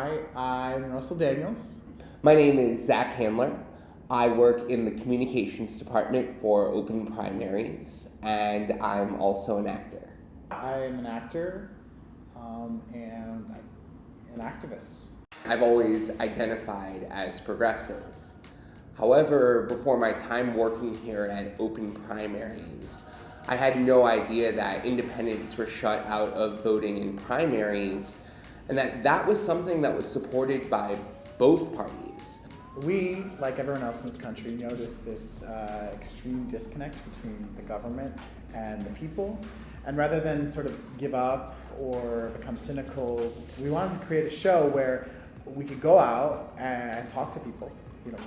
Hi, I'm Russell Daniels. My name is Zach Handler. I work in the communications department for Open Primaries, and I'm also an actor. I'm an actor and an activist. I've always identified as progressive. However, before my time working here at Open Primaries, I had no idea that independents were shut out of voting in primaries, and that was something that was supported by both parties. We, like everyone else in this country, noticed this extreme disconnect between the government and the people. And rather than sort of give up or become cynical, we wanted to create a show where we could go out and talk to people,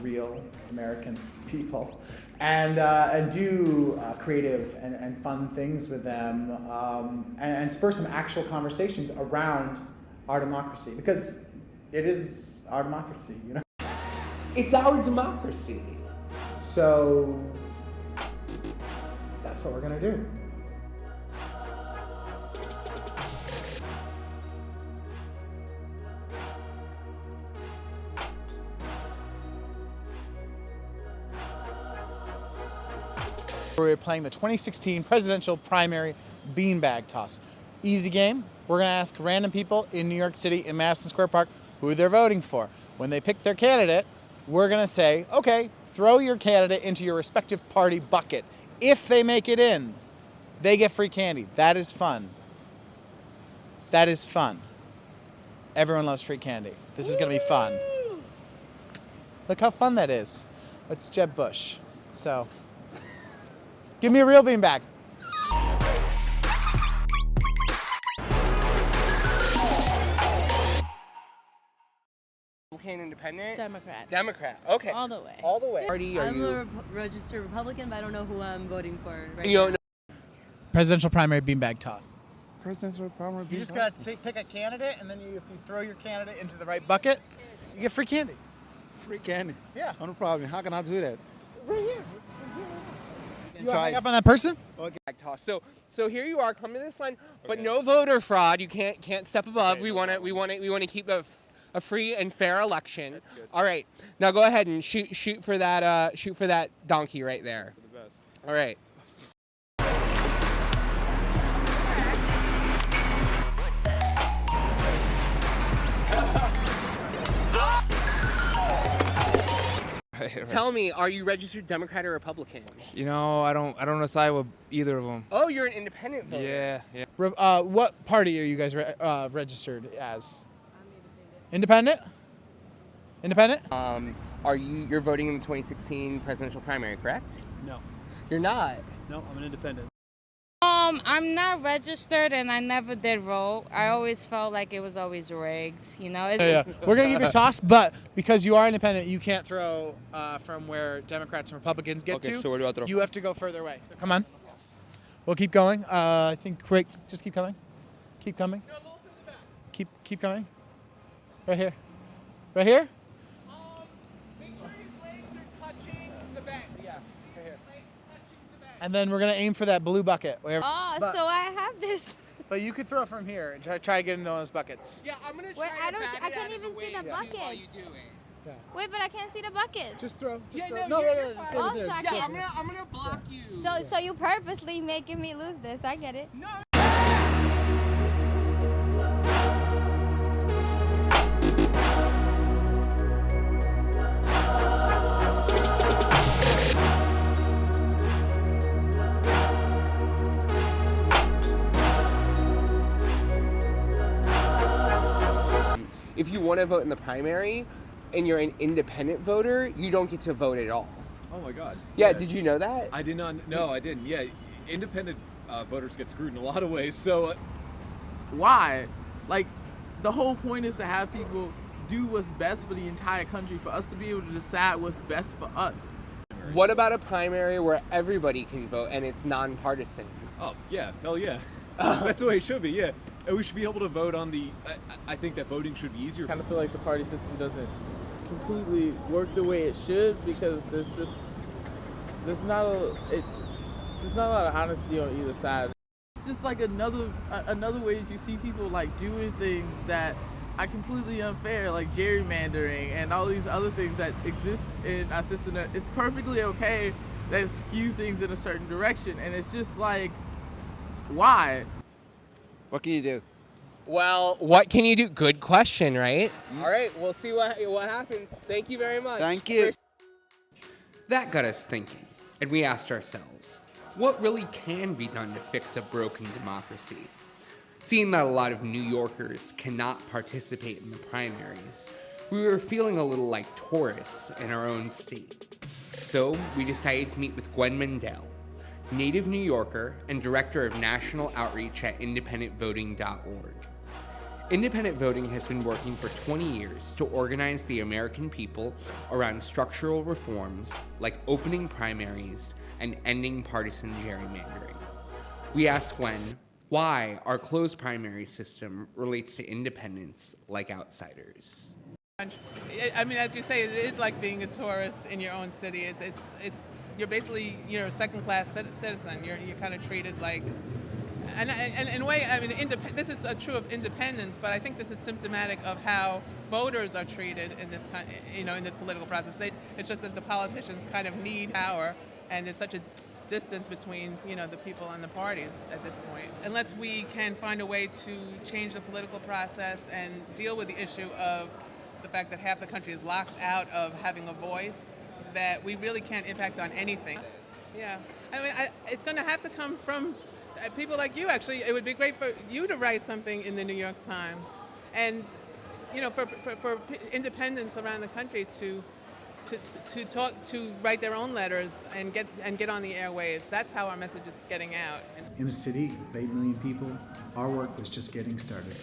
real American people, and do creative and fun things with them, and spur some actual conversations around our democracy, because it is our democracy, It's our democracy. So that's what we're gonna do. We're playing the 2016 presidential primary beanbag toss. Easy game. We're gonna ask random people in New York City in Madison Square Park who they're voting for. When they pick their candidate, we're gonna say, okay, throw your candidate into your respective party bucket. If they make it in, they get free candy. That is fun. That is fun. Everyone loves free candy. This is gonna be fun. Look how fun that is. It's Jeb Bush. So, give me a real beanbag. Independent? Democrat. Okay. All the way. All the way. Party are I'm you? a registered Republican, but I don't know who I'm voting for right You don't now. know. Presidential primary beanbag toss. Presidential primary beanbag. You just gotta pick a candidate, and then if you throw your candidate into the right bucket, you get free candy. Free candy. Yeah. No problem. How can I do that? Right here. You want to Try. hang up on that person? Okay. Toss. So here you are. Come to this line, but no voter fraud. You can't step above. Okay, we no want to problem. we want to keep a free and fair election. That's good. All right. Now go ahead and shoot for that donkey right there. For the best. All right. Right. Tell me, are you registered Democrat or Republican? I don't decide with either of them. Oh, you're an independent voter. Yeah. What party are you guys registered as? I'm independent. Independent? You're voting in the 2016 presidential primary, correct? No. You're not. No, I'm an independent. I'm not registered and I never did vote. I always felt like it was always rigged, Yeah. We're gonna give you a toss, but because you are independent, you can't throw from where Democrats and Republicans get to. Okay, so where do I throw? You have to go further away. So come on. We'll keep going. I think quick. Just keep coming. Keep coming. Keep coming. Right here. Right here. Make sure his legs are touching the bench. Yeah. Right here. And then we're gonna aim for that blue bucket. so I have this. But you could throw from here and try to get into those buckets. Yeah, I'm gonna try Wait, I to don't bat see- it I can't out of even the see way the too buckets. while you do it. Wait, but I can't see the buckets. Just throw. Yeah, throw. no, you're just fine. stay right Also, there. I Just Yeah, can't- I'm gonna block you. So you purposely making me lose this. I get it. No. If you want to vote in the primary and you're an independent voter, you don't get to vote at all. Oh my God. Yeah, did you know that? I did not. No, I didn't. Yeah, independent voters get screwed in a lot of ways. So, Why? Like, the whole point is to have people do what's best for the entire country, for us to be able to decide what's best for us. What about a primary where everybody can vote and it's nonpartisan? oh yeah, hell yeah. That's the way it should be. Yeah, and we should be able to vote on the. I think that voting should be easier. I kind of feel like the party system doesn't completely work the way it should, because there's not a lot of honesty on either side. It's just like another way that you see people like doing things that are completely unfair, like gerrymandering and all these other things that exist in our system that it's perfectly okay that skew things in a certain direction. And it's just like, why? What can you do? Well, what can you do? Good question, right? All right, we'll see what happens. Thank you very much. Thank you. That got us thinking, and we asked ourselves, what really can be done to fix a broken democracy? Seeing that a lot of New Yorkers cannot participate in the primaries, we were feeling a little like tourists in our own state. So we decided to meet with Gwen Mandell, native New Yorker and director of national outreach at independentvoting.org. Independent voting has been working for 20 years to organize the American people around structural reforms like opening primaries and ending partisan gerrymandering. We asked Gwen why our closed primary system relates to independents like outsiders. I mean, as you say, it is like being a tourist in your own city. It's you're basically, you know, a second-class citizen. You're kind of treated like. And in a way, I mean, this is true of independence, but I think this is symptomatic of how voters are treated in this in this political process. It's just that the politicians kind of need power, and there's such a distance between the people and the parties at this point. Unless we can find a way to change the political process and deal with the issue of the fact that half the country is locked out of having a voice, that we really can't impact on anything. Yeah, I mean, it's going to have to come from people like you. Actually, it would be great for you to write something in the New York Times, and for independents around the country to write their own letters and get on the airwaves. That's how our message is getting out. In a city of 8 million people, our work was just getting started.